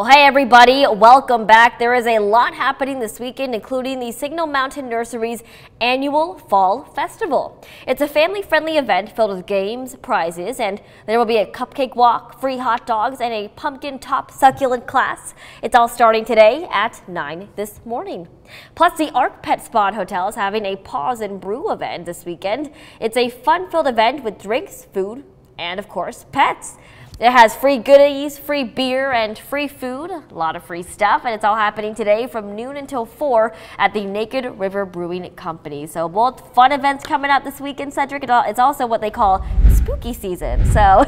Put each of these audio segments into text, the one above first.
Well, hey everybody, welcome back. There is a lot happening this weekend, including the Signal Mountain Nursery's annual Fall Festival. It's a family-friendly event filled with games, prizes, and there will be a cupcake walk, free hot dogs, and a pumpkin top succulent class. It's all starting today at 9 this morning. Plus, the Arc Pet Spa and Hotel is having a Pause and Brew event this weekend. It's a fun-filled event with drinks, food, and of course, pets. It has free goodies, free beer, and free food, a lot of free stuff, and it's all happening today from noon until 4 at the Naked River Brewing Company. So both fun events coming up this weekend, Cedric. It's also what they call spooky season. So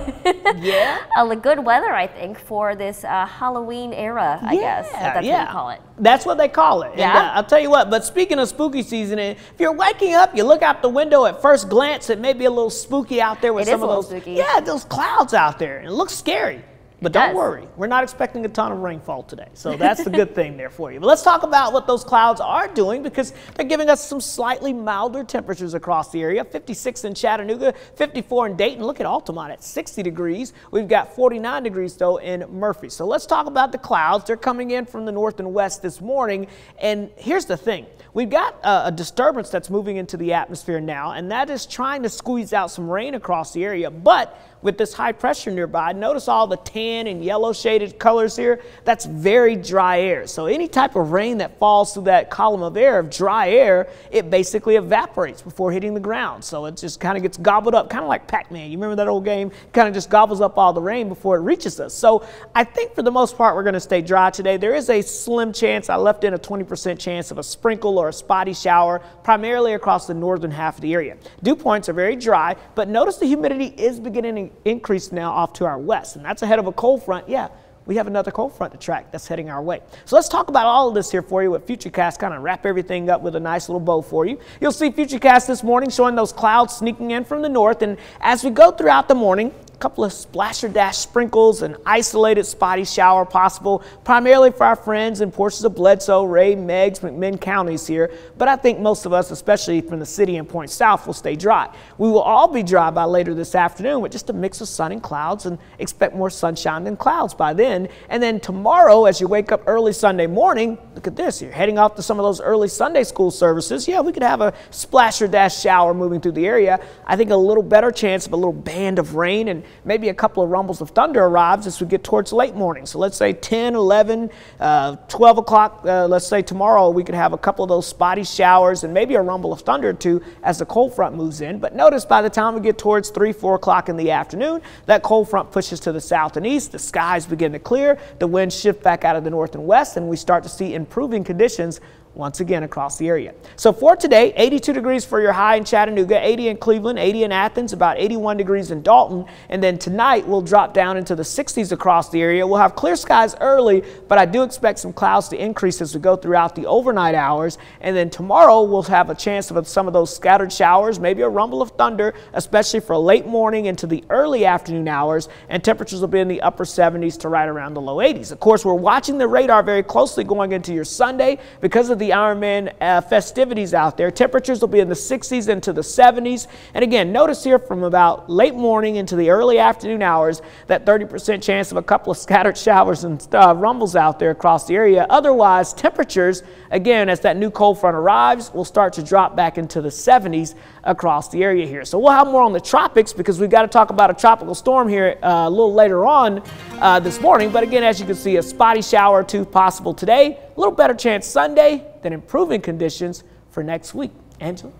yeah, good weather, I think, for this Halloween era, I guess. That's what you call it. That's what they call it. Yeah. And I'll tell you what, but speaking of spooky season, if you're waking up, you look out the window at first glance, it may be a little spooky out there with some of those, those clouds out there. And it looks scary. But don't worry, we're not expecting a ton of rainfall today. So that's the good thing there for you. But let's talk about what those clouds are doing, because they're giving us some slightly milder temperatures across the area. 56 in Chattanooga, 54 in Dayton. Look at Altamont at 60 degrees. We've got 49 degrees, though, in Murphy. So let's talk about the clouds. They're coming in from the north and west this morning. And here's the thing. We've got a disturbance that's moving into the atmosphere now, and that is trying to squeeze out some rain across the area. But with this high pressure nearby, notice all the tan and yellow shaded colors here. That's very dry air. So any type of rain that falls through that column of air, of dry air, it basically evaporates before hitting the ground. So it just kind of gets gobbled up, kind of like Pac-Man. You remember that old game? Kind of just gobbles up all the rain before it reaches us. So I think for the most part, we're going to stay dry today. There is a slim chance, I left in a 20% chance of a sprinkle or a spotty shower, primarily across the northern half of the area. Dew points are very dry, but notice the humidity is beginning to increase now off to our west, and that's ahead of a cold front. Yeah, we have another cold front to track that's heading our way. So let's talk about all of this here for you with Futurecast, kind of wrap everything up with a nice little bow for you. You'll see Futurecast this morning showing those clouds sneaking in from the north, and as we go throughout the morning, a couple of splasher dash sprinkles, an isolated spotty shower possible, primarily for our friends in portions of Bledsoe, Ray, Meigs, McMinn counties here. But I think most of us, especially from the city and points south, will stay dry. We will all be dry by later this afternoon with just a mix of sun and clouds, and expect more sunshine than clouds by then. And then tomorrow, as you wake up early Sunday morning, look at this. You're heading off to some of those early Sunday school services. Yeah, we could have a splasher dash shower moving through the area. I think a little better chance of a little band of rain and maybe a couple of rumbles of thunder arrives as we get towards late morning. So let's say 10, 11, 12 o'clock, let's say tomorrow, we could have a couple of those spotty showers and maybe a rumble of thunder or two as the cold front moves in. But notice by the time we get towards 3, 4 o'clock in the afternoon, that cold front pushes to the south and east. The skies begin to clear, the winds shift back out of the north and west, and we start to see improving conditions once again across the area. So for today, 82 degrees for your high in Chattanooga, 80 in Cleveland, 80 in Athens, about 81 degrees in Dalton. And then tonight we'll drop down into the 60s across the area. We'll have clear skies early, but I do expect some clouds to increase as we go throughout the overnight hours. And then tomorrow we'll have a chance of some of those scattered showers, maybe a rumble of thunder, especially for late morning into the early afternoon hours. And temperatures will be in the upper 70s to right around the low 80s. Of course, we're watching the radar very closely going into your Sunday because of the Ironman festivities out there. Temperatures will be in the 60s into the 70s. And again, notice here from about late morning into the early afternoon hours, that 30% chance of a couple of scattered showers and rumbles out there across the area. Otherwise, temperatures, again, as that new cold front arrives, will start to drop back into the 70s across the area here. So we'll have more on the tropics because we've got to talk about a tropical storm here a little later on this morning. But again, as you can see, a spotty shower or two possible today. A little better chance Sunday, then improving conditions for next week. Angela?